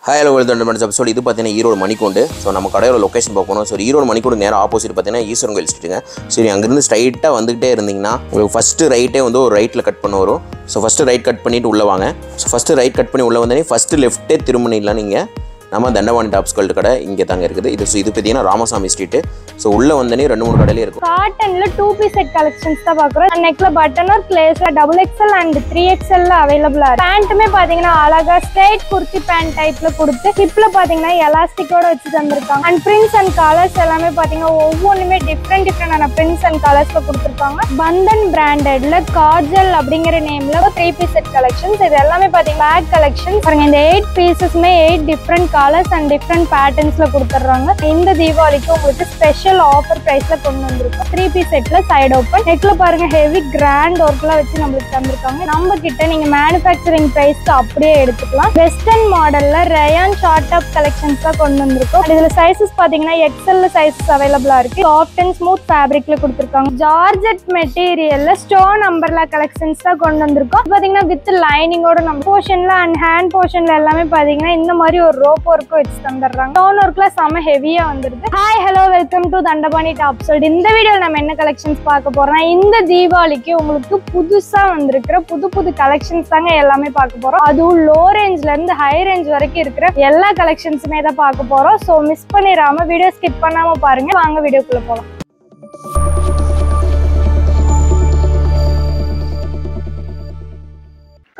Hi, hello, welcome to the episode. This is Erode Manikondu. So, நம்ம கடையோட location பார்க்கணும். So, Erode மணிக்கூண்டு நேரா opposite பார்த்தீங்கன்னா ஈஸ்வரன் கோயில் ஸ்ட்ரீட்டுங்க. சரி, அங்கிருந்து ஸ்ட்ரைட்டா வந்துட்டே இருந்தீங்கன்னா உங்களுக்கு ஃபர்ஸ்ட் ரைட்டே வந்து ஒரு ரைட்ல கட் பண்ண வரும். ஸோ ஃபர்ஸ்ட் ரைட் கட் பண்ணிட்டு உள்ள வாங்க. ஸோ ஃபர்ஸ்ட் ரைட் கட் பண்ணி உள்ள வந்தோடனே ஃபர்ஸ்ட் லெஃப்ட்டே திரும்பினீங்களா நீங்கள் நம்ம தண்டவாணி டாப்ஸ் கல்ட் கடை இங்கே தாங்க இருக்குது. இது பார்த்தீங்கன்னா ராமசாமி ஸ்ட்ரீட்டு. ஸோ உள்ளே வந்தோடனே 2-3 கடையிலே இருக்கும். காட்டன்ல 2 பீஸ் செட் கலெக்ஷன்ஸ் தான் பார்க்குறோம். நெக்ல பட்டன் ஒரு கிளேஸ்ல XXL அண்ட் 3XL அவைலபிளா இருக்கு. பேண்ட்டுமே பாத்தீங்கன்னா அழகா ஸ்ட்ரைட் குர்த்தி பேண்ட் டைப்ல கொடுத்து ஹிப்ல பாத்தீங்கன்னா எலாஸ்டிக்கோட வச்சு தந்திருக்காங்க. அண்ட் பிரிண்ட்ஸ் அண்ட் கலர்ஸ் எல்லாமே பாத்தீங்கன்னா ஒவ்வொன்றுமே டிஃப்ரெண்டான பிரிண்ட்ஸ் அண்ட் கலர்ஸ்ல கொடுத்துருக்காங்க. பந்தன் பிராண்டட்ல காஜல் அப்படிங்கிற நேம்ல 3 பீஸ் செட் கலெக்ஷன்ஸ். இது எல்லாமே பாத்தீங்கன்னா பேக் கலெக்ஷன் பாருங்க. இந்த 8 பீசஸ்மே 8 டிஃப்ரெண்ட் கலர்ஸ் அண்ட் டிஃப்ரெண்ட் பேட்டர்ன்ஸ்ல கொடுத்துறாங்க. இந்த தீபாவளிக்கு உங்களுக்கு ஸ்பெஷல் ஆஃபர் பிரைஸ்ல கொண்டு வந்திருக்கோம். 3 பீஸ் செட்ல சைடு ஓப்பன் நெக்ல பாருங்க ஹெவி கிராண்ட் ஒர்க்லாம் வச்சு நம்மளுக்கு தந்திருக்காங்க. நம்ம கிட்ட நீங்க மேனுஃபேக்சரிங் பிரைஸ்க்கு அப்படியே எடுத்துக்கலாம். வெஸ்டர்ன் மாடல்ல ரயான் ஷார்ட் டாப் கலெக்ஷன்ஸ் தான் கொண்டு வந்திருக்கோம். இதுல சைஸஸ் பாத்தீங்கன்னா XL சைஸஸ் அவைலபிளா இருக்கு. சாஃப்ட் அண்ட் ஸ்மூத் ஃபேப்ரிக்ல கொடுத்துருக்காங்க. ஜார்ஜெட் மெட்டீரியல்ல ஸ்டோன் அம்பர்லா கலெக்ஷன்ஸ் தான் கொண்டு வந்திருக்கோம். பாத்தீங்கன்னா வித் லைனிங்கோட நம்ம போர்ஷன்ல அண்ட் ஹேண்ட் போர்ஷன்ல எல்லாமே பாத்தீங்கன்னா இந்த மாதிரி ஒரு ரோப் ஒர்க் வச்சு தந்துடுறாங்க. ஸ்டோன் ஒர்க்ல செம ஹெவியா வந்துருது. Hi hello welcome to Dhandapani tops. இந்த வீடியோல நம்ம என்ன கலெக்ஷன்ஸ் பார்க்க போறோம்னா இந்த தீபாவளிக்கு உங்களுக்கு புதுசா வந்திருக்கிற புது கலெக்ஷன்ஸ் தாங்க எல்லாமே பார்க்க போறோம். அதுவும் லோ ரேஞ்ச்ல இருந்து ஹை ரேஞ்ச் வரைக்கும் இருக்கிற எல்லா கலெக்ஷன்ஸுமே தான் பார்க்க போறோம். ஸோ மிஸ் பண்ணிடாம வீடியோ ஸ்கிப் பண்ணாம பாருங்க. வாங்க வீடியோக்குள்ள போகலாம்.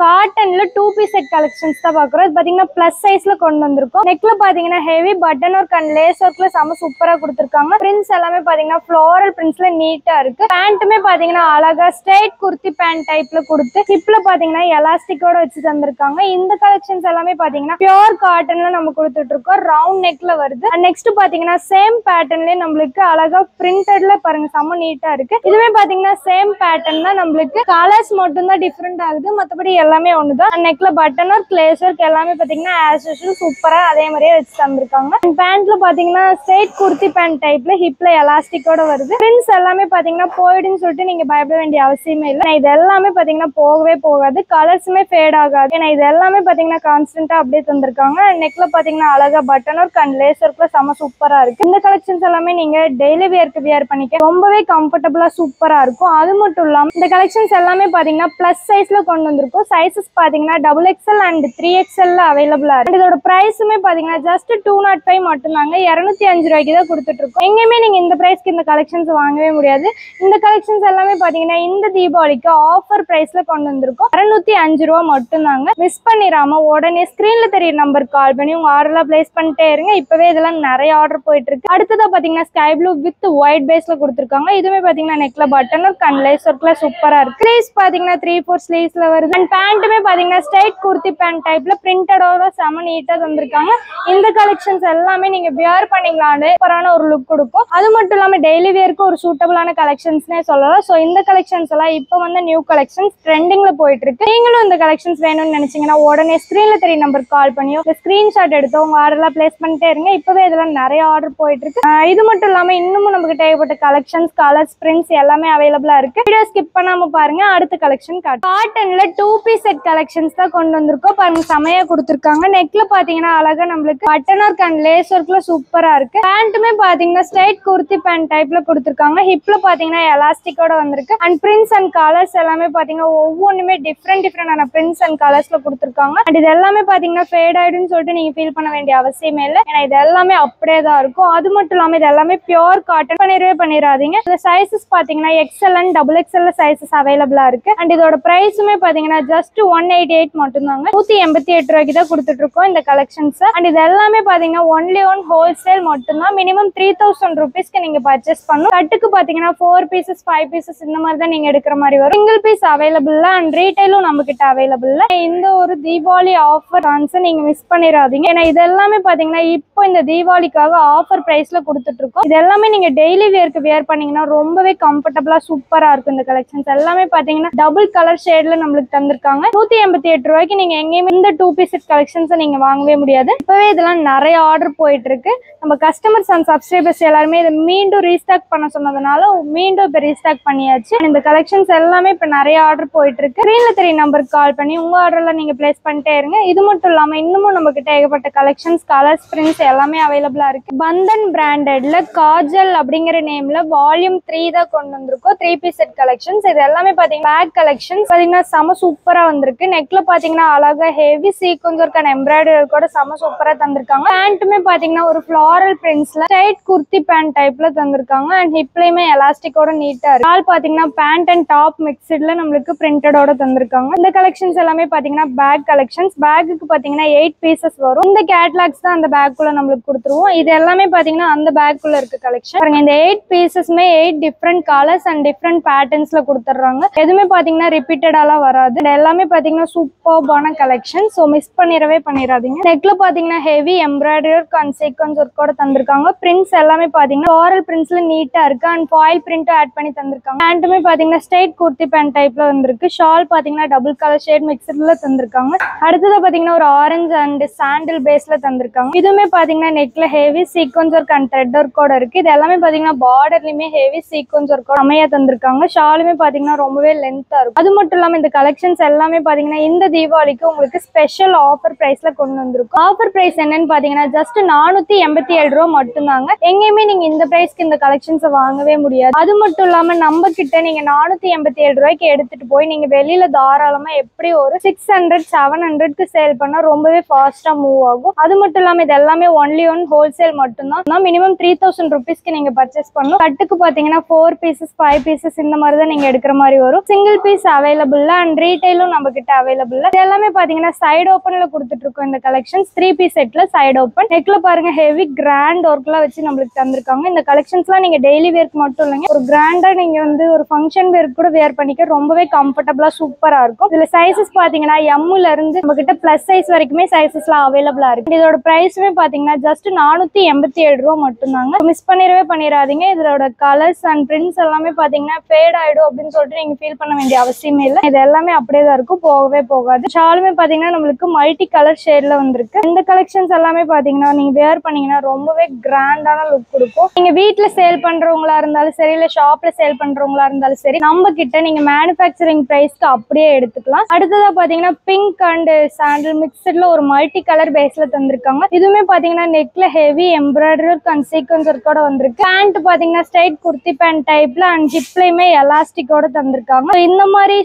காட்டன்ல 2 பீஸ் செட் கலெக்ஷன்ஸ் தான் பாக்குறோம். இது பாத்தீங்கன்னா பிளஸ் சைஸ்ல கொண்டு வந்திருக்கோம். நெக்ல பாத்தீங்கன்னா heavy button work and lace ஒர்க்ல செம சூப்பரா கொடுத்துருக்காங்க. பிரிண்ட்ஸ் எல்லாமே பாத்தீங்கன்னா ஃப்ளோரல் பிரிண்ட்ஸ்ல நீட்டா இருக்கு. பேண்ட்டுமே பாத்தீங்கன்னா அழகா ஸ்ட்ரைட் குர்த்தி பேண்ட் டைப்ல கொடுத்து ஹிப்ல பாத்தீங்கன்னா எலாஸ்டிக்கோட வச்சு தந்திருக்காங்க. இந்த கலெக்ஷன்ஸ் எல்லாமே பாத்தீங்கன்னா பியூர் காட்டன்ல நம்ம கொடுத்துட்டு இருக்கோம். ரவுண்ட் நெக்ல வருது. நெக்ஸ்ட் பாத்தீங்கன்னா சேம் பேட்டர்ன்லயே நம்மளுக்கு அழகா பிரிண்டட்ல பாருங்க செம நீட்டா இருக்கு. இதுவே பாத்தீங்கன்னா சேம் பேட்டர்ன் தான். நம்மளுக்கு கலர்ஸ் மட்டும் தான் டிஃபரெண்ட் ஆகுது. மத்தபடி எல்லாமே ஒண்ணுதான். நெக்ல பட்டன் ஒர்க் லேஸ் ஒர்க் எல்லாமே பாத்தீங்கன்னா ஆஸ் யூசுவல் சூப்பரா அதே மாதிரியே வச்சு தந்திருக்காங்க. பேண்ட்ல பாத்தீங்கன்னா ஸ்ட்ரைட் குர்த்தி பேண்ட் டைப்ல ஹிப்ல எலாஸ்டிக்கோட வருது. பிரிண்ட்ஸ் எல்லாமே பாத்தீங்கன்னா போயிடுன்னு சொல்லிட்டு நீங்க பயப்பட வேண்டிய அவசியமே இல்லை. இது எல்லாமே பாத்தீங்கன்னா போகவே போகாது. கலர்ஸுமே ஃபேட் ஆகாது. ஏன்னா இது எல்லாமே பாத்தீங்கன்னா கான்ஸ்டன்டா அப்படியே தந்திருக்காங்க. நெக்ல பாத்தீங்கன்னா அழகா பட்டன் ஒர்க் அண்ட் லேஸ் ஒர்க்ல செம சூப்பரா இருக்கு. இந்த கலெக்ஷன்ஸ் எல்லாமே நீங்க டெய்லி வியர்க்கு வியர் பண்ணிக்க ரொம்பவே கம்ஃபர்டபுளா சூப்பரா இருக்கும். அது மட்டும் இல்லாம இந்த கலெக்ஷன்ஸ் எல்லாமே பாத்தீங்கன்னா பிளஸ் சைஸ்ல கொண்டு வந்திருக்கும். சைஸஸ் பாத்தீங்கன்னா XXL அண்ட் 3XL அவைலபிளா இருக்கு. இதோட பிரைஸுமே பாத்தீங்கன்னா ஜஸ்ட் 205 மட்டும் தாங்க. 205 ரூபாய்க்கு தான் கொடுத்துட்டு இருக்கோம். எங்கேயுமே நீங்க இந்த பிரைஸ்க்கு இந்த கலெக்ஷன்ஸ் வாங்கவே முடியாது. இந்த கலெக்ஷன்ஸ் எல்லாமே பாத்தீங்கன்னா இந்த தீபாவளிக்கு ஆஃபர் பிரைஸ்ல கொண்டு வந்திருக்கோம். 205 ரூபா மட்டும் தாங்க. மிஸ் பண்ணிடாம உடனே ஸ்கிரீன்ல தெரிய நம்பர் கால் பண்ணி உங்க ஆர்டர்லாம் பிளேஸ் பண்ணிட்டே இருங்க. இப்பவே இதெல்லாம் நிறைய ஆர்டர் போயிட்டு இருக்கு. அடுத்ததா பாத்தீங்கன்னா ஸ்கை ப்ளூ வித் ஒயிட் பேஸ்ல கொடுத்துருக்காங்க. இதுவுமே பாத்தீங்கன்னா நெக்ல பட்டன் ஒர்க் அண்ட் லேஸ் ஒர்க்ல சூப்பரா இருக்கு. ஸ்லீவ்ஸ் பாத்தீங்கன்னா 3/4 ஸ்லீவ்ஸ்ல வருது. அண்ட் பேண்ட்டுமே பாத்தீங்கன்னா ஸ்ட்ரைட் குர்த்தி பேண்ட் டைப்ல பிரிண்டடோட செம நீட்டா தந்திருக்காங்க. இந்த கலெக்ஷன்ஸ் எல்லாமே நீங்க வியர் பண்ணீங்களான்னு சூப்பரான ஒரு லுக் கொடுக்கும். அது மட்டும் இல்லாம டெய்லி வியருக்கு ஒரு சூட்டபிளான கலெக்ஷன்ஸ்னே சொல்லலாம். ஸோ இந்த கலெக்ஷன்ஸ் எல்லாம் இப்போ வந்து நியூ கலெக்ஷன்ஸ் ட்ரெண்டிங்ல போயிட்டு இருக்கு. நீங்களும் இந்த கலெக்ஷன்ஸ் வேணும்னு நினைச்சீங்கன்னா உடனே ஸ்கிரீன்ல தெரிய நம்பர் கால் பண்ணியோ ஸ்கிரீன்ஷாட் எடுத்து உங்க ஆர்டர்லாம் பிளேஸ் பண்ணிட்டே இருங்க. இப்பவே இதெல்லாம் நிறைய ஆர்டர் போயிட்டு இருக்கு. இது மட்டும் இல்லாம இன்னமும் நமக்கு தேவைப்பட்ட கலெக்ஷன்ஸ் கலர்ஸ் பிரிண்ட்ஸ் எல்லாமே அவைலபிளா இருக்கு. வீடியோ ஸ்கிப் பண்ணாம பாருங்க. அடுத்த கலெக்ஷன் காட்டன்ல 2 பீஸ் செட் கலெக்ஷன்ஸ் தான் கொண்டு வந்திருக்கோம். பாருங்க செமையா கொடுத்துருக்காங்க. நெக்ல பாத்தீங்கன்னா அழகா நம்மளுக்கு பட்டன் ஒர்க் அண்ட் லேஸ் ஒர்க்ல சூப்பரா இருக்கு. பேண்ட்டுமே பாத்தீங்கன்னா ஸ்ட்ரைட் குர்த்தி பேண்ட் டைப்ல கொடுத்துருக்காங்க. ஹிப்ல பாத்தீங்கன்னா எலாஸ்டிக்கோட வந்திருக்கு. அண்ட் பிரிண்ட்ஸ் அண்ட் கலர்ஸ் எல்லாமே பாத்தீங்கன்னா ஒவ்வொன்றுமே டிஃப்ரெண்டான பிரிண்ட்ஸ் அண்ட் கலர்ஸ்ல கொடுத்துருக்காங்க. அண்ட் இது எல்லாமே பாத்தீங்கன்னா ஃபேட் ஆயிடுன்னு சொல்லிட்டு நீங்க ஃபீல் பண்ண வேண்டிய அவசியமே இல்லை. ஏன்னா இது எல்லாமே அப்படியே தான் இருக்கும். அது மட்டும் இல்லாம இது எல்லாமே பியூர் காட்டன். பண்ணிடாதீங்க. இந்த சைஸஸ் பாத்தீங்கன்னா XL அண்ட் XXL சைஸஸ் அவைலபிளா இருக்கு. அண்ட் இதோட பிரைஸுமே பாத்தீங்கன்னா ஜஸ்ட் 188 மட்டும் தாங்க. 188 ரூபாய்க்கு தான் கொடுத்துட்டு இருக்கோம் இந்த கலெக்ஷன்ஸ். அண்ட் இது எல்லாமே பாத்தீங்கன்னா ஒன்லி ஒன் ஹோல்சேல் மட்டும் தான். மினிமம் 3000 ருபீஸ்க்கு நீங்க பர்ச்சேஸ் பண்ணணும். கட்டுக்கு பாத்தீங்கன்னா 4 பீசஸ் 5 பீசஸ் இந்த மாதிரி தான் நீங்க எடுக்கிற மாதிரி வரும். சிங்கிள் பீஸ் அவைலபிள் அண்ட் ரீட்டைலும் நம்ம கிட்ட அவைலபிள். இந்த ஒரு தீபாவளி ஆஃபர் சான்ஸ் நீங்க மிஸ் பண்ணிடாதீங்க. ஏன்னா இது எல்லாமே பாத்தீங்கன்னா இப்போ இந்த தீபாவளிக்காக ஆஃபர் பிரைஸ்ல கொடுத்துட்டு இருக்கோம். இது எல்லாமே நீங்க டெய்லி வியர்க்கு வியர் பண்ணீங்கன்னா ரொம்பவே கம்ஃபர்டபுளா சூப்பரா இருக்கும். இந்த கலெக்ஷன்ஸ் எல்லாமே பாத்தீங்கன்னா டபுள் கலர் ஷேட்ல நம்மளுக்கு தந்திருக்காங்க. தந்திருக்காங்க. 188 ரூபாய்க்கு நீங்க எங்கேயுமே இந்த 2 பீஸ் செட் கலெக்ஷன்ஸ் நீங்க வாங்கவே முடியாது. இப்பவே இதெல்லாம் நிறைய ஆர்டர் போயிட்டு இருக்கு. நம்ம கஸ்டமர்ஸ் அண்ட் சப்ஸ்கிரைபர்ஸ் எல்லாருமே இதை மீண்டும் ரீஸ்டாக் பண்ண சொன்னதுனால மீண்டும் இப்போ ரீஸ்டாக் பண்ணியாச்சு. இந்த கலெக்ஷன்ஸ் எல்லாமே இப்போ நிறைய ஆர்டர் போயிட்டு இருக்கு. ஸ்க்ரீன்ல தெரிய நம்பருக்கு கால் பண்ணி உங்க ஆர்டர்ல நீங்க பிளேஸ் பண்ணிட்டே இருங்க. இது மட்டும் இல்லாம இன்னமும் நம்ம கிட்ட ஏகப்பட்ட கலெக்ஷன்ஸ், கலர்ஸ், பிரிண்ட்ஸ் எல்லாமே அவைலபிளா இருக்கு. பந்தன் பிராண்டட்ல காஜல் அப்படிங்கிற நேம்ல வால்யூம் 3 தான் கொண்டு வந்திருக்கோம். 3 பீஸ் செட் கலெக்ஷன்ஸ். இது எல்லாமே பாத்தீங்கன்னா பேக் கலெக்ஷன்ஸ் பாத்தீங்கன்னா செம சூப்பரா வந்திருக்கு. நெக்ல பாத்தீங்கன்னா அழகா heavy sequence work and embroidery கூட செம சூப்பரா தந்திருக்காங்க. பேண்ட்டுமே பாத்தீங்கன்னா ஒரு ஃப்ளாரல் பிரிண்ட்ஸ்ல டைட் குர்த்தி பேண்ட் டைப்ல தந்திருக்காங்க. அண்ட் ஹிப்லயுமே எலாஸ்டிக்கோட நீட்டா இருக்கு. ஆல் பாத்தீங்கன்னா பேண்ட் அண்ட் டாப் மிக்ஸ்ட்ல நம்மளுக்கு பிரிண்டடோட தந்திருக்காங்க. இந்த கலெக்ஷன்ஸ் எல்லாமே பாத்தீங்கன்னா பேக் கலெக்ஷன்ஸ். பேக்குக்கு பாத்தீங்கன்னா 8 பீசஸ் வரும். இந்த கேட்லாக்ஸ் தான் அந்த பேக்குள்ள நம்மளுக்கு கொடுத்துருவோம். இது எல்லாமே பாத்தீங்கன்னா அந்த பேக்குள்ள இருக்க கலெக்ஷன். இந்த 8 பீசஸ்மே 8 டிஃப்ரெண்ட் கலர்ஸ் அண்ட் டிஃப்ரெண்ட் பேட்டர்ன்ஸ்ல கொடுத்துறாங்க. எதுவுமே பாத்தீங்கன்னா ரிப்பீட்டடாலாம் வராது. எல்லாமே பாத்தீங்கன்னா சூப்பர்பான கலெக்ஷன். ஸோ மிஸ் பண்ணிடாதீங்க. நெக்ல பாத்தீங்கன்னா heavy embroidery work and sequence ஒர்க்கோட தந்திருக்காங்க. பிரிண்ட்ஸ் எல்லாமே பாத்தீங்கன்னா ஃப்ளாரல் பிரிண்ட்ஸ்ல நீட்டா இருக்கு. அண்ட் ஃபாயில் பிரிண்ட்டும் ஆட் பண்ணி தந்திருக்காங்க. பேண்ட்டுமே பாத்தீங்கன்னா ஸ்ட்ரைட் குர்த்தி பேண்ட் டைப்ல வந்திருக்கு. ஷால் பாத்தீங்கன்னா டபுள் கலர் ஷேட் மிக்ஸ்ட்ல தந்திருக்காங்க. அடுத்தது பாத்தீங்கன்னா ஒரு ஆரஞ்சு அண்ட் சாண்டில் பேஸ்ல தந்திருக்காங்க. இதுவுமே பாத்தீங்கன்னா நெக்ல heavy sequence work and thread ஒர்க்கோட இருக்கு. இது எல்லாமே பாத்தீங்கன்னா பார்டர்லயுமே ஹெவி சீக்வென்ஸ் ஒர்க்கோட அமையா தந்திருக்காங்க. ஷாலுமே பாத்தீங்கன்னா ரொம்பவே லென்த்தா இருக்கும். அது மட்டும் இல்லாம இந்த கலெக்ஷன்ஸ் எல்லாமே பாத்தீங்கன்னா இந்த தீபாவளிக்கு உங்களுக்கு ஸ்பெஷல் ஆஃபர் பிரைஸ்ல கொண்டு வந்திருக்கும். ஆஃபர் பிரைஸ் என்னன்னு பாத்தீங்கன்னா ஜஸ்ட் 487 ரூபா மட்டும்தாங்க. எங்கேயுமே நீங்க இந்த பிரைஸ்க்கு இந்த கலெக்ஷன்ஸ் வாங்கவே முடியாது. அது மட்டும் இல்லாம நம்ம கிட்ட நீங்க 487 ரூபாய்க்கு எடுத்துட்டு போய் நீங்க வெளியில தாராளமா எப்படி ஒரு 600-700க்கு சேல் பண்ணா ரொம்பவே ஃபாஸ்டா மூவ் ஆகும். அது மட்டும் இல்லாம இது எல்லாமே ஒன்லி ஒன் ஹோல்சேல் மட்டும்தான். மினிமம் 3000 ருபீஸ்க்கு நீங்க பர்ச்சேஸ் பண்ணணும். கட்டுக்கு பாத்தீங்கன்னா 4 பீசஸ் 5 பீசஸ் இந்த மாதிரி தான் நீங்க எடுக்கிற மாதிரி வரும். சிங்கிள் பீஸ் அவைலபிள் அண்ட் ரீட்டைலும் நம்ம கிட்ட அவைலபிள். இது எல்லாமே பாத்தீங்கன்னா சைடு ஓப்பன்ல கொடுத்துட்டு இருக்கோம். இந்த கலெக்ஷன்ஸ் 3 பீஸ் செட்ல சைடு ஓப்பன். நெக்ல பாருங்க ஹெவி கிராண்ட் ஒர்க்லாம் வச்சு நம்மளுக்கு தந்திருக்காங்க. இந்த கலெக்ஷன்ஸ்லாம் நீங்க டெய்லி வேர்க்கு மட்டும் இல்லைங்க, ஒரு கிராண்டா நீங்க வந்து ஒரு ஃபங்க்ஷன் வேர்க்கு கூட வேர் பண்ணிக்க ரொம்பவே கம்ஃபர்டபுளா சூப்பரா இருக்கும். இதுல சைசஸ் பாத்தீங்கன்னா எம்ல இருந்து நம்ம கிட்ட பிளஸ் சைஸ் வரைக்குமே சைசஸ்லாம் அவைலபிளா இருக்கு. இதோட பிரைஸ்மே பாத்தீங்கன்னா ஜஸ்ட் 487 ரூபா மட்டும்தாங்க. மிஸ் பண்ணிடாதீங்க. இதோட கலர்ஸ் அண்ட் பிரிண்ட்ஸ் எல்லாமே பாத்தீங்கன்னா ஃபேட் ஆயிடும் அப்படின்னு சொல்லிட்டு நீங்க ஃபீல் பண்ண வேண்டிய அவசியமே இல்லை. இது எல்லாமே அப்படியே தான் இருக்கும், போகவே போகாது. ஷாலுமே பாத்தீங்கன்னா நம்மளுக்கு மல்டி கலர் ஷேட்ல வந்திருக்கு. இந்த கலெக்ஷன்ஸ் எல்லாமே பாத்தீங்கன்னா நீங்க வேர் பண்ணீங்கன்னா ரொம்பவே கிராண்டான லுக் கொடுக்கும். நீங்க வீட்டுல சேல் பண்றவங்களா இருந்தாலும் சரி, இல்ல ஷாப்ல சேல் பண்றவங்களா இருந்தாலும் சரி, நம்ம கிட்ட நீங்க மேனுஃபேக்சரிங் பிரைஸ்க்கு அப்படியே எடுத்துக்கலாம். அடுத்ததா பாத்தீங்கன்னா பிங்க் அண்ட் சாண்டில் மிக்ஸ்ட்ல ஒரு மல்டி கலர் பேஸ்ல தந்திருக்காங்க. இதுவுமே பாத்தீங்கன்னா நெக்ல ஹெவி எம்ப்ராய்டரி அண்ட் சீக்வென்ஸ் ஒர்க்கோட வந்திருக்கு. பேண்ட் பாத்தீங்கன்னா ஸ்ட்ரைட் குர்த்தி பேண்ட் டைப்ல அண்ட் ஜிப்லயுமே எலாஸ்டிக்கோட தந்திருக்காங்க. இந்த மாதிரி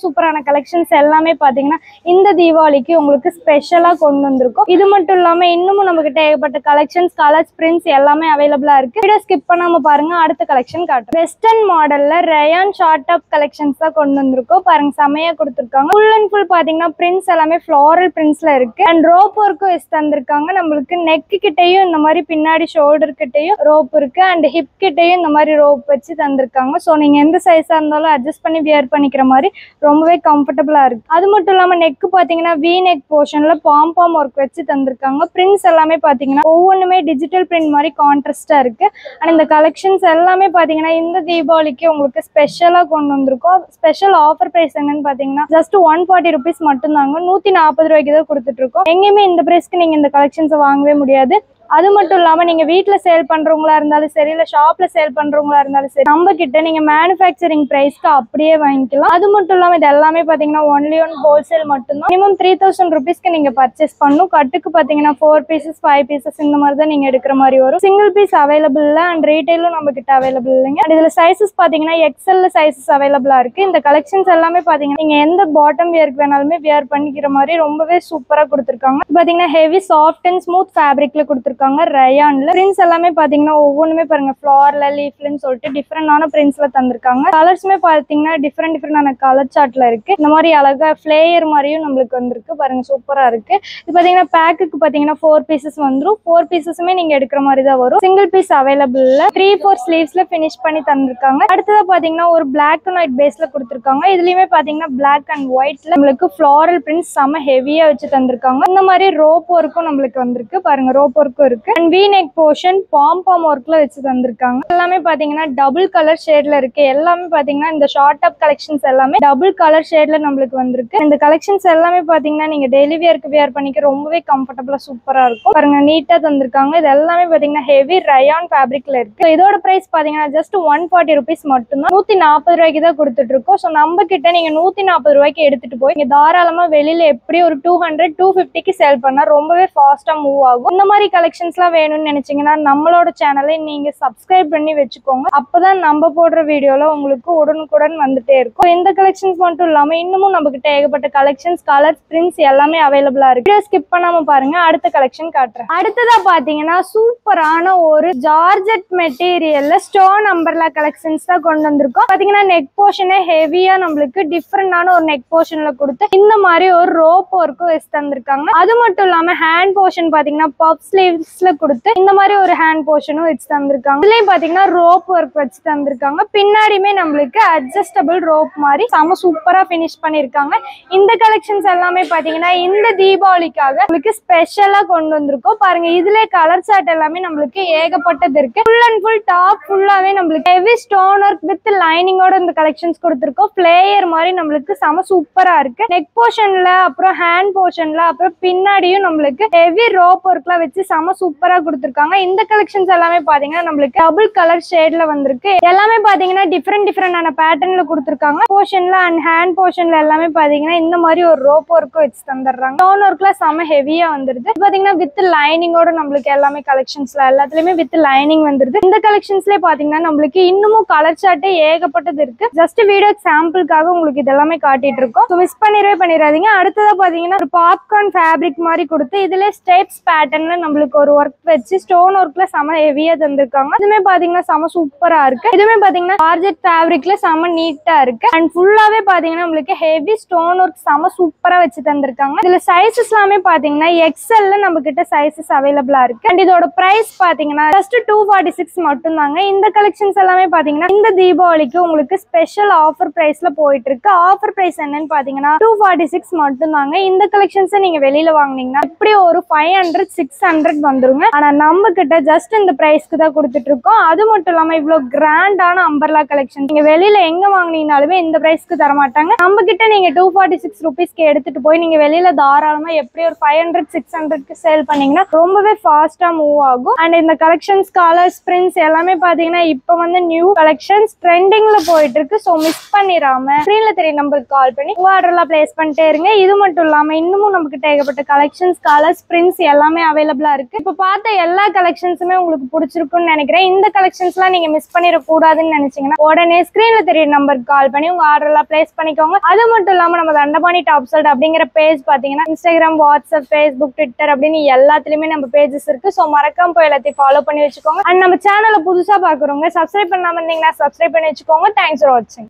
சூப்பரான கலெக்ஷன்ஸ் எல்லாமே பாத்தீங்கன்னா இந்த தீபாவளிக்கு உங்களுக்கு ஸ்பெஷலா கொண்டு வந்திருக்கும். இது மட்டும் இல்லாம இன்னமும் நம்ம கிட்ட ஏகப்பட்ட கலெக்ஷன்ஸ், கலர்ஸ், பிரிண்ட்ஸ் எல்லாமே அவைலபிளா இருக்கு. வீடியோ ஸ்கிப் பண்ணாம பாருங்க. அடுத்த கலெக்ஷன் காட்டுறேன். வெஸ்டர்ன் மாடல்ல ரயான் ஷார்ட் டாப் கலெக்ஷன்ஸ் தான் கொண்டு வந்திருக்கோம். பாருங்க செமையா கொடுத்திருக்காங்க. ஃபுல் அண்ட் ஃபுல் பாத்தீங்கன்னா பிரிண்ட்ஸ் எல்லாமே ஃப்ளாரல் பிரிண்ட்ஸ்ல இருக்கு. அண்ட் ரோப் ஒர்க்கும் தந்திருக்காங்க. நம்மளுக்கு நெக் கிட்டையும் இந்த மாதிரி பின்னாடி ஷோல்டர் கிட்டையும் ரோப் இருக்கு. அண்ட் ஹிப் கிட்டையும் இந்த மாதிரி ரோப் வச்சு தந்திருக்காங்க. ஸோ நீங்க எந்த சைஸா இருந்தாலும் அட்ஜஸ்ட் பண்ணி வியர் பண்ணிக்கிற மாதிரி ரொம்பவே கம்ஃபர்டபுளா இருக்கு. அது மட்டும் இல்லாம நெக் பாத்தீங்கன்னா வி நெக் போர்ஷன்ல பாம் ஒர்க் வச்சு தந்திருக்காங்க. பிரிண்ட்ஸ் எல்லாமே பாத்தீங்கன்னா ஒவ்வொன்றுமே டிஜிட்டல் பிரிண்ட் மாதிரி கான்ட்ராஸ்டா இருக்கு. அண்ட் இந்த கலெக்ஷன்ஸ் எல்லாமே பாத்தீங்கன்னா இந்த தீபாவளிக்கு உங்களுக்கு ஸ்பெஷலா கொண்டு வந்திருக்கோம். ஸ்பெஷல் ஆஃபர் பிரைஸ் என்னன்னு பாத்தீங்கன்னா ஜஸ்ட் 140 ருபீஸ் மட்டும்தாங்க. 140 ரூபாய்க்கு தான் கொடுத்துட்டு இருக்கோம். எங்கேயுமே இந்த பிரைஸ்க்கு நீங்க இந்த கலெக்ஷன்ஸை வாங்கவே முடியாது. அது மட்டும் இல்லாம நீங்க வீட்டுல சேல் பண்றவங்களா இருந்தாலும் சரி, இல்ல ஷாப்ல சேல் பண்றவங்களா இருந்தாலும் சரி, நம்ம கிட்ட நீங்க மேனுஃபேக்சரிங் பிரைஸ்க்கு அப்படியே வாங்கிக்கலாம். அது மட்டும் இல்லாம இது எல்லாமே பாத்தீங்கன்னா ஒன்லி ஒன் ஹோல்சேல் மட்டும்தான். மினிமம் 3000 ருபீஸ்க்கு நீங்க பர்ச்சேஸ் பண்ணணும். கட்டுக்கு பாத்தீங்கன்னா 4 பீசஸ் 5 பீசஸ் இந்த மாதிரி தான் நீங்க எடுக்கிற மாதிரி வரும். சிங்கிள் பீஸ் அவைலபிள் இல்ல அண்ட் ரீட்டைலும் நம்ம கிட்ட அவைலபிள் இல்லைங்க. அண்ட் இதுல சைசஸ் பாத்தீங்கன்னா எக்ஸ்எல் சைசஸ் அவைலபிளா இருக்கு. இந்த கலெக்ஷன்ஸ் எல்லாமே பாத்தீங்கன்னா நீங்க எந்த பாட்டம் வியருக்கு வேணாலுமே வியர் பண்ணிக்கிற மாதிரி ரொம்பவே சூப்பரா கொடுத்துருக்காங்க. பாத்தீங்கன்னா ஹெவி சாஃப்ட் அண்ட் ஸ்மூத் ஃபேப்ரிக்ல கொடுத்துருக்காங்க. ரயான்ல பிரிண்ட்ஸ் எல்லாமே பாத்தீங்கன்னா ஒவ்வொன்றுமே பாருங்க ஃபிளார்ல லீஃப்லன்னு சொல்லிட்டு டிஃப்ரெண்டான பிரிண்ட்ஸ்ல தந்திருக்காங்க. கலர்ஸ்மே பாத்தீங்கன்னா டிஃப்ரெண்டான கலர் சார்ட்ல இருக்கு. இந்த மாதிரி அழகா ஃபிளேயர் மாதிரியும் நம்மளுக்கு வந்திருக்கு. பாருங்க சூப்பரா இருக்கு. இது பாத்தீங்கன்னா பேக்குக்கு பாத்தீங்கன்னா 4 பீசஸ் வந்துடும். 4 பீசஸுமே நீங்க எடுக்கிற மாதிரி தான் வரும். சிங்கிள் பீஸ் அவைலபிள் இல்ல. 3-4 ஸ்லீவ்ஸ்ல பினிஷ் பண்ணி தந்திருக்காங்க. அடுத்ததா பாத்தீங்கன்னா ஒரு பிளாக் அண்ட் ஒயிட் பேஸ்ல கொடுத்திருக்காங்க. இதுலயுமே பாத்தீங்கன்னா பிளாக் அண்ட் ஒயிட்ல நம்மளுக்கு ஃபிளாரல் பிரிண்ட்ஸ் செம ஹெவியா வச்சு தந்திருக்காங்க. இந்த மாதிரி ரோப் ஒர்க்கும் நம்மளுக்கு வந்திருக்கு. பாருங்க ரோப் ஒர்க்கும் இருக்கு. அண்ட் வி நெக் போர்ஷன் பாம் ஒர்க்ல வச்சு தந்திருக்காங்க. எல்லாமே பாத்தீங்கன்னா டபுள் கலர் ஷேட்ல இருக்கு. எல்லாமே பாத்தீங்கன்னா இந்த ஷார்ட் டாப் கலெக்ஷன்ஸ் எல்லாமே டபுள் கலர் ஷேட்ல நம்மளுக்கு வந்திருக்கு. இந்த கலெக்ஷன்ஸ் எல்லாமே பாத்தீங்கன்னா நீங்க டெய்லி வியருக்கு வியர் பண்ணிக்க ரொம்பவே கம்ஃபர்டபுளா சூப்பரா இருக்கும். பாருங்க நீட்டா தந்திருக்காங்க. இது எல்லாமே பாத்தீங்கன்னா ஹெவி ரயான் ஃபேப்ரிக்ல இருக்கு. இதோட பிரைஸ் பாத்தீங்கன்னா ஜஸ்ட் 140 rupees மட்டும் தான். 140 ரூபாய்க்கு தான் கொடுத்துட்டு இருக்கோம். ஸோ நம்ம கிட்ட நீங்க 140 ரூபாய்க்கு எடுத்துட்டு போய் நீங்க தாராளமா வெளியில எப்படி ஒரு 200-250க்கு சேல் பண்ணா ரொம்பவே ஃபாஸ்டா மூவ் ஆகும். இந்த மாதிரி கலெக்ஷன்ஸ்லாம் வேணும்னு நினைச்சீங்கன்னா நம்மளோட சேனலை நீங்க சப்ஸ்கிரைப் பண்ணி வச்சுக்கோங்க. அப்பதான் நம்ம போடுற வீடியோல உங்களுக்கு உடனுக்குடன் வந்துட்டே இருக்கும். இந்த கலெக்ஷன்ஸ் மட்டும் இல்லாம இன்னமும் நம்ம கிட்ட ஏகப்பட்ட கலெக்ஷன்ஸ், கலர்ஸ், பிரிண்ட்ஸ் எல்லாமே அவைலபிளா இருக்கு. ஸ்கிப் பண்ணாம பாருங்க. அடுத்த கலெக்ஷன் காட்டுறேன். அடுத்ததா பாத்தீங்கன்னா சூப்பரான ஒரு ஜார்ஜெட் மெட்டீரியல்ல ஸ்டோன் அம்பர்லா கலெக்ஷன்ஸ் தான் கொண்டு வந்திருக்கோம். பாத்தீங்கன்னா நெக் போர்ஷனே ஹெவியா நம்மளுக்கு டிஃப்ரெண்டான ஒரு நெக் போர்ஷன்ல கொடுத்து இந்த மாதிரி ஒரு ரோப் ஒர்க்கும் வச்சு தந்திருக்காங்க. அது மட்டும் இல்லாம ஹேண்ட் போர்ஷன் பாத்தீங்கன்னா பஃப் ஸ்லீவ்ஸ்ல கொடுத்து இந்த மாதிரி ஒரு ஹேண்ட் போர்ஷனும் வச்சு தந்திருக்காங்க. இதுலயும் பாத்தீங்கன்னா ரோப் ஒர்க் வச்சு தந்திருக்காங்க. பின்னாடியுமே நம்மளுக்கு அட்ஜஸ்டபிள் ரோப் மாதிரி செம சூப்பரா பினிஷ் பண்ணிருக்காங்க. இந்த கலெக்ஷன்ஸ் எல்லாமே பாத்தீங்கன்னா இந்த தீபாவளிக்காக உங்களுக்கு ஸ்பெஷலா கொண்டு வந்திருக்கோம். பாருங்க இதுல கலர் சார்ட் எல்லாமே நம்மளுக்கு ஏகப்பட்டது இருக்கு. ஃபுல் அண்ட் ஃபுல் டாப் ஃபுல்லாவே நம்மளுக்கு ஹெவி ஸ்டோன் ஒர்க் வித் லைனிங்கோட இந்த கலெக்ஷன்ஸ் கொடுத்திருக்கோம். பிளேயர் மாதிரி நம்மளுக்கு செம சூப்பரா இருக்கு. நெக் போர்ஷன்ல அப்புறம் ஹேண்ட் போர்ஷன்ல அப்புறம் பின்னாடியும் நம்மளுக்கு ஹெவி ரோப் ஒர்க்ல வச்சு செம சூப்பரா கொடுத்திருக்காங்க. இந்த கலெக்ஷன்ஸ் எல்லாமே பாத்தீங்கன்னா நம்மளுக்கு டபுள் கலர் ஷேட்ல வந்திருக்கு. எல்லாமே பாத்தீங்கன்னா டிஃப்ரெண்டான பேட்டர்ன்ல கொடுத்திருக்காங்க. போர்ஷன்ல அண்ட் ஹேண்ட் போர்ஷன்ல எல்லாமே பாத்தீங்கன்னா இந்த மாதிரி ஒரு ரோப் ஒர்க்கும் வச்சு தந்துடுறாங்க. ஸ்டோன் ஒர்க்ல செம ஹெவியா வந்துருது. பாத்தீங்கன்னா வித் லைனிங்கோட நம்மளுக்கு எல்லாமே கலெக்ஷன்ஸ்ல எல்லாத்துலயுமே வித் லைனிங் வந்துருது. இந்த கலெக்ஷன்ஸ்லயே பாத்தீங்கன்னா நம்மளுக்கு இன்னமும் கலர் சார்ட்டே ஏகப்பட்டது இருக்கு. ஜஸ்ட் வீடியோ சாம்பிளுக்காக உங்களுக்கு இதெல்லாமே காட்டிட்டு இருக்கோம். மிஸ் பண்ணிடாதீங்க. அடுத்ததா பாத்தீங்கன்னா ஒரு பாப்கார்ன் ஃபேப்ரிக் மாதிரி கொடுத்து இதுல ஸ்டெப்ஸ் பேட்டர்ன்ல நம்மளுக்கு ஒரு ஒர்க் வச்சு ஸ்டோன் ஒர்க்ல செம ஹெவியா தந்திருக்காங்க. இதுமே பாத்தீங்கன்னா செம சூப்பரா இருக்கு. இதுமே பாத்தீங்கன்னா ஜார்ஜெட் ஃபேப்ரிக்ல செம நீட்டா இருக்கு. அண்ட் ஃபுல்லாவே பாத்தீங்கன்னா நம்மளுக்கு ஹெவி ஸ்டோன் ஒர்க் செம சூப்பரா வச்சு தந்திருக்காங்க. இதுல சைசஸ் எல்லாமே பாத்தீங்கன்னா எக்ஸ்எல்ல நம்ம கிட்ட சைசஸ் அவைலபிளா இருக்கு. அண்ட் இதோட பிரைஸ் பாத்தீங்கன்னா ஜஸ்ட் 246 மட்டும் தாங்க. இந்த கலெக்ஷன்ஸ் எல்லாமே பாத்தீங்கன்னா இந்த தீபாவளிக்கு உங்களுக்கு ஸ்பெஷல் ஆஃபர் பிரைஸ்ல போயிட்டு இருக்கு. ஆஃபர் பிரைஸ் என்னன்னு பாத்தீங்கன்னா 246 மட்டும் தாங்க. இந்த கலெக்ஷன்ஸ் நீங்க வெளியில வாங்குனீங்கன்னா எப்படி ஒரு 500-600 வந்துருங்க. ஆனா நம்ம கிட்ட ஜஸ்ட் இந்த பிரைஸ்க்கு தான் கொடுத்துட்டு இருக்கோம். அது மட்டும் இல்லாம இவ்வளவு கிராண்டான அம்பர்லா கலெக்ஷன் நீங்க வெளியில எங்க வாங்கினீங்கனாலுமே இந்த பிரைஸ்க்கு தர மாட்டாங்க. நம்ம கிட்ட நீங்க 246 rupeesக்கு எடுத்துட்டு போய் நீங்க வெளியில தாராளமா எப்படி ஒரு 500-600க்கு சேல் பண்ணீங்கன்னா ரொம்பவே ஃபாஸ்டா மூவ் ஆகும். அண்ட் இந்த கலெக்ஷன்ஸ், கலர்ஸ், பிரிண்ட்ஸ் எல்லாமே பாத்தீங்கன்னா இப்ப வந்து நியூ கலெக்ஷன்ஸ் ட்ரெண்டிங்ல போயிட்டு இருக்கு. சோ மிஸ் பண்ணிராம ஸ்கிரீன்ல தெரிய நம்பருக்கு கால் பண்ணி ஆர்டர் எல்லாம் பிளேஸ் பண்ணிட்டே இருங்க. இது மட்டும் இல்லாம இன்னமும் நம்ம கிட்ட ஏகப்பட்ட கலெக்ஷன்ஸ், கலர்ஸ், பிரிண்ட்ஸ் எல்லாமே அவைலபிளா இருக்கு. இப்ப பார்த்த எல்லா கலெக்ஷன்ஸுமே உங்களுக்கு பிடிச்சிருக்கும்னு நினைக்கிறேன். இந்த கலெக்ஷன்ஸ் எல்லாம் நீங்க மிஸ் பண்ணிடக்கூடாதுன்னு நினைச்சீங்கன்னா உடனே ஸ்கிரீன்ல தெரிய நம்பருக்கு கால் பண்ணி உங்க ஆர்டர் எல்லாம் பிளேஸ் பண்ணிக்கோங்க. அது மட்டும் இல்லாம நம்ம தண்டபாணி டாப் சைட் அப்படிங்கிற பேஜ் பாத்தீங்கன்னா இன்ஸ்டாகிராம், வாட்ஸ்அப், ஃபேஸ்புக், ட்விட்டர் அப்படின்னு எல்லாத்துலயுமே நம்ம பேஜஸ் இருக்கு. சோ மறக்காம போய் எல்லாத்தையும் ஃபாலோ பண்ணி வச்சுக்கோங்க. அண்ட் நம்ம சேனலை புதுசா பாக்குறவங்க சப்ஸ்கிரைப் பண்ணாம இருந்தீங்கன்னா சப்ஸ்கிரைப் பண்ணி வச்சுக்கோங்க. தேங்க்ஸ் ஃபார் வாட்சிங்.